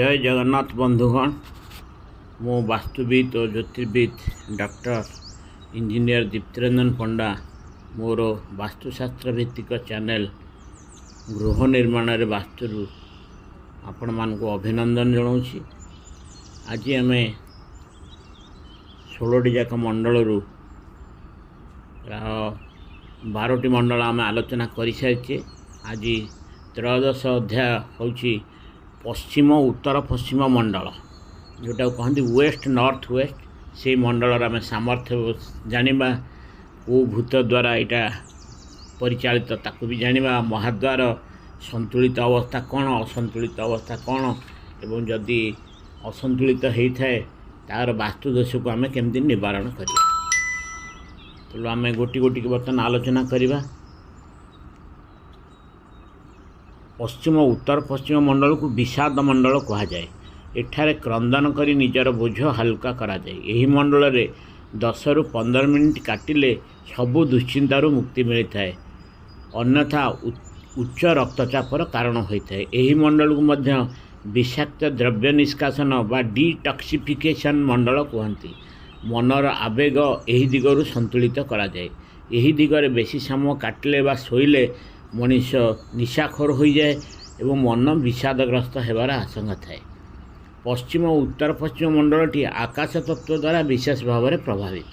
जय जगन्नाथ बंधुगण मो वास्तुविद और ज्योतिर्विद डॉक्टर इंजीनियर दीप्तिरंजन पंडा मोर वास्तुशास्त्र भित्तिक चैनल गृह निर्माण वास्तु आपण मान को अभिनंदन जनाऊँगी। आज आम 16टी जाक मंडल प्राय 12टी मंडल आम आलोचना कर सारी। आज त्रयोदश अध्याय हूँ पश्चिम उत्तर पश्चिम मंडल जोटा कहते वेस्ट नॉर्थ वेस्ट से मंडल आम सामर्थ्य जानिबा को भूत द्वारा यहाँ परिचालित ताकू भी जानिबा महाद्वार संतुलित अवस्था कौन असंतुलित अवस्था कौन एवं जदि असंतुलित होता है तार वास्तुदोष को आम केमती निवारण करवा। तो आम गोटी गोटी बर्तमान आलोचना करवा। पश्चिम उत्तर पश्चिम मंडल को विषाद मंडल कहुए। एठारे क्रंदन करी निजर बोझ हल्का करा जाए। यही मंडल रे 10 ରୁ 15 मिनिट काटिले सबु दुश्चिंतारू मुक्ति मिलता है, अन्यथा उच्च रक्तचापर कारण होता है। यही मंडल को मध्य विषाक्त द्रव्य निष्कासन बा डिटॉक्सिफिकेशन मंडल कहती। मनर आवेग यही दिगरु संतुलित करा जाए। यही दिगरे बेसी समय काटिले बा शोइले मनीष निशाखोर हो जाए एवं मन विषादग्रस्त होबार आशंका थाए। पश्चिम उत्तर पश्चिम मंडलटी आकाश तत्व द्वारा विशेष भाव में प्रभावित।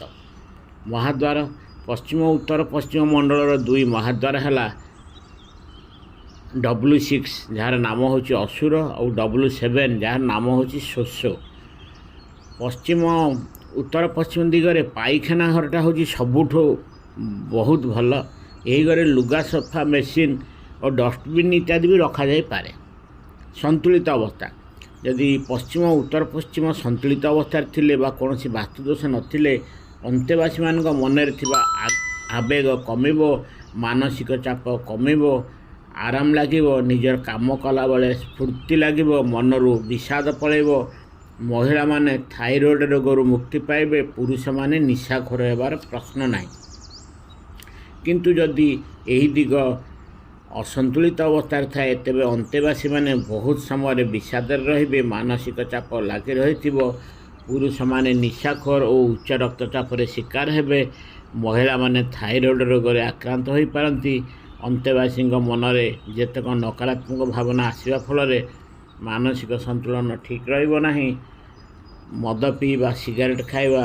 महाद्वार पश्चिम उत्तर पश्चिम मंडल 2 महाद्वार है W6 जार नाम हूँ असुर और W7 जार नाम हूँ शोष। पश्चिम उत्तर पश्चिम दिगरे पाइखाना घरटा हूँ सबुठ बहुत भल। यही घरे लुगा सफा मेसीन और डस्टबिन इत्यादि भी रखा जाए पारे। संतुलित अवस्था यदि पश्चिम उत्तर पश्चिम संतुलित अवस्था थिले बा कौनसी वास्तुदोष नथिले अंतेवासी मान मनरे थिबा आवेग कमिबो, मानसिक चाप कमिबो, आराम लागिबो, निजर काम कला बेले स्फूर्ति लागिबो, मनरू विषाद पळेबो। महिला माने थायरॉइड रोगरू मुक्ति पाइबे, पुरुष माने निशाखोर हेबार प्रश्न नाही। किंतु जदि यही दिग असंतुलित अवस्था थाए तेबे अंतेवासी माने बहुत समय विषाद रहिबे, मानसिक चाप लगी रही। पुरुष माने निशाखोर और उच्च रक्तचाप शिकार हेबे। महिला माने थायरॉइड रोग आक्रांत हो पारती। अंतेवासी मनरे जेतक नकारात्मक भावना आसवा फल मानसिक संतुलन ठीक रहिबो नाही। मद पीवा, सिगारेट खाइबा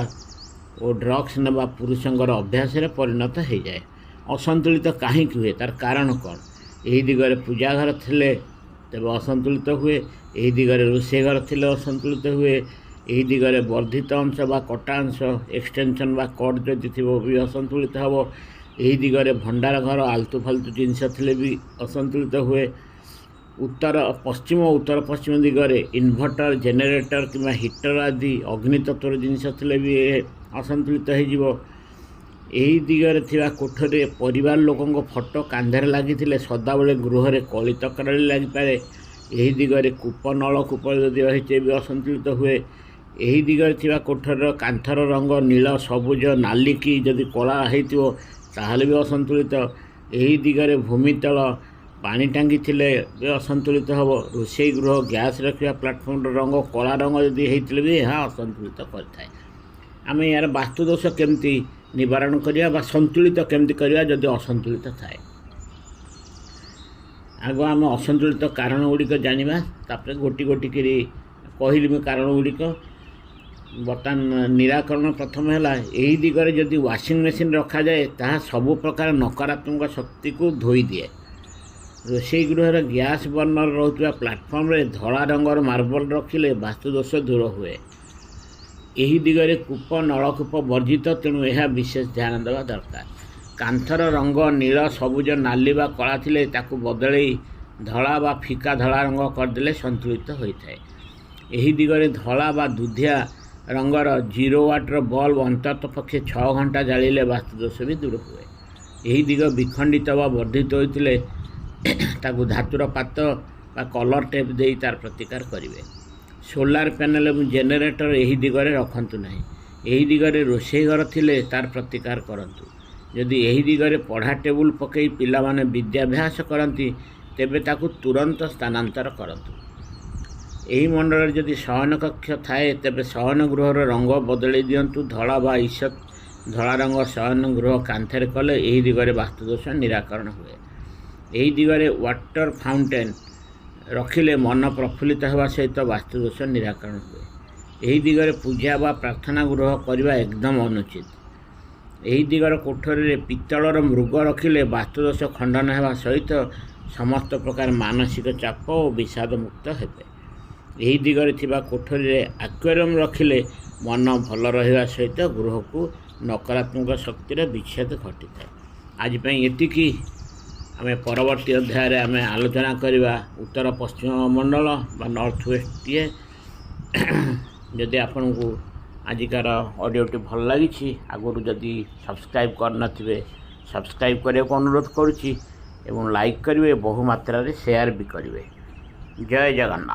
और ड्रग्स नेबा पुरुषंकर अभ्यास परिणत हो जाए। असंतुलित कहीं हुए तार कारण कौन? यही दिगरे पूजा घर थिले तेज असंतुलित हुए, यही दिगरे रोषे घर थिले असंतुलित हुए, यही दिगरे वर्धित अंश बा कटा अंश एक्सटेंशन बा कट जदि थो भी असंतुलित हम। यही दिगरे भंडार घर आलतू फालतू जिनस थिले भी असंतुलित हुए। उत्तर पश्चिम दिगरे इन्भर्टर जेनेरेटर कि हिटर आदि अग्नितत्वर जिनस थिले भी असंतुलित हो। यही दिगरे थिबा कोठरे परिवार लोकों फोटो कांधरे लगी सदाबले गृह कली तकराली लगिपे। यही दिगरे कूप नलकूप जदि रही भी असंतुलित हुए। यही दिगरे थिबा कोठर कांथर रंग नील सबुज नाली की जदि कला हो ताहले भी असंतुलित। यही दिगरे भूमितल पानी टांगी थिले भी असंतुलित हम। रोषे गृह गैस रखा प्लाटफर्म रंग कला रंग जदि होते भी यह असंतुलित करता है। आम यार वास्तुदोष केमती निवारण करिया बा संतुलित केमती करिया जदि असंतुलित थाए। आग आम असंतुलित कारण गुड़िक जानिबा, तापर गोटी गोटी करी कहली मैं कारण गुड़िक। बर्तमान निराकरण प्रथम है यही दिगरे जदि वाशिंग मशीन रखा जाए ताहा सबु प्रकार नकारात्मक शक्ति को धोई दिए। रोषे गृहर गैस बर्नर रोचुआ प्लाटफर्म रे धड़ा रंगर मार्बल रखिले वास्तुदोष दूर हुए। यही दिगरे कूप नलकूप वर्जित, तेणु यह विशेष ध्यान देवा दरकार। कांथर रंग नील सबुज नाली बा कला थिले ताकू बदले धड़ा बा फिका धड़ा रंग करदेले संतुलित होता है। यही दिगरे धड़ा बा दुधिया रंगर 0 वाटर बल्ब अंतत पक्षे 6 घंटा जालिले वास्तुदोष भी दूर हुए। यही दिग विखंडित व वर्धित होते ताकू धातुर पात बा कलर टेप दे तार प्रतिकार करेंगे। सोलार पैनल और जेनेरेटर यही दिगरे रखंतु नहीं। यही दिगरे रोषे घर थिले तार प्रतिकार करंतु। यदि यही दिगरे पढ़ा टेबुल पकई पिला माने विद्याभ्यास करती तेबे ताकू तुरंत स्थानांतर करंतु। ଏହି ମଣ୍ଡଳରେ ଯଦି ଶୟନ କକ୍ଷ ଥାଏ ତେବେ ଶୟନ ଗୃହର ରଙ୍ଗ ବଦଳାଇ ଦିଅନ୍ତୁ। ଧଳା ବା ଇସତ ଧଳା ରଙ୍ଗ ଶୟନ ଗୃହ କାନ୍ଥରେ କଲେ ଏହି ଦିଗରେ ବାସ୍ତୁଦୋଷ ନିରାକରଣ ହୁଏ। ଏହି ଦିଗରେ ୱାଟର ଫାଉଣ୍ଟେନ୍ ରଖିଲେ ମନ ପ୍ରଫୁଲ୍ଲିତ ହେବା ସହିତ ବାସ୍ତୁଦୋଷ ନିରାକରଣ ହୁଏ। ଏହି ଦିଗରେ ପୂଜା ବା ପ୍ରାର୍ଥନା ଗୃହ କରିବା ଏକଦମ ଅନୁଚିତ। ଏହି ଦିଗର କୋଠରୀରେ ପିତ୍ତଳର ମୃଗ ରଖିଲେ ବାସ୍ତୁଦୋଷ ଖଣ୍ଡନ ହେବା ସହିତ ସମସ୍ତ ପ୍ରକାର ମାନସିକ ଚାପ ଓ ବିଷାଦ ମୁକ୍ତ ହେବେ। ଏହି ଦିଗରେ ଥିବା କୋଠରୀରେ ଆକ୍ୱାରିୟମ୍ ରଖିଲେ ମନ ଭଲ ରହିବା ସହିତ ଗୃହକୁ ନକାରାତ୍ମକ ଶକ୍ତିର ବିଚ୍ଛେଦ ଘଟିଥାଏ। ଆଜି ପାଇଁ ଏତିକି। ଆମେ ପରବର୍ତ୍ତୀ ଅଧ୍ୟାୟରେ ଆମେ ଆଲୋଚନା କରିବା ଉତ୍ତର ପଶ୍ଚିମ ମଣ୍ଡଳ ବା ନର୍ଥ ୱେଷ୍ଟଟିଏ। ଯଦି ଆପଣଙ୍କୁ ଆଜିକାର ଅଡ଼ିଓଟି ଭଲ ଲାଗିଛି, ଆଗରୁ ଯଦି ସବସ୍କ୍ରାଇବ୍ କରିନଥିବେ ସବସ୍କ୍ରାଇବ୍ କରିବାକୁ ଅନୁରୋଧ କରୁଛି ଏବଂ ଲାଇକ୍ କରିବେ, ବହୁ ମାତ୍ରାରେ ସେୟାର ବି କରିବେ। ଜୟ ଜଗନ୍ନାଥ।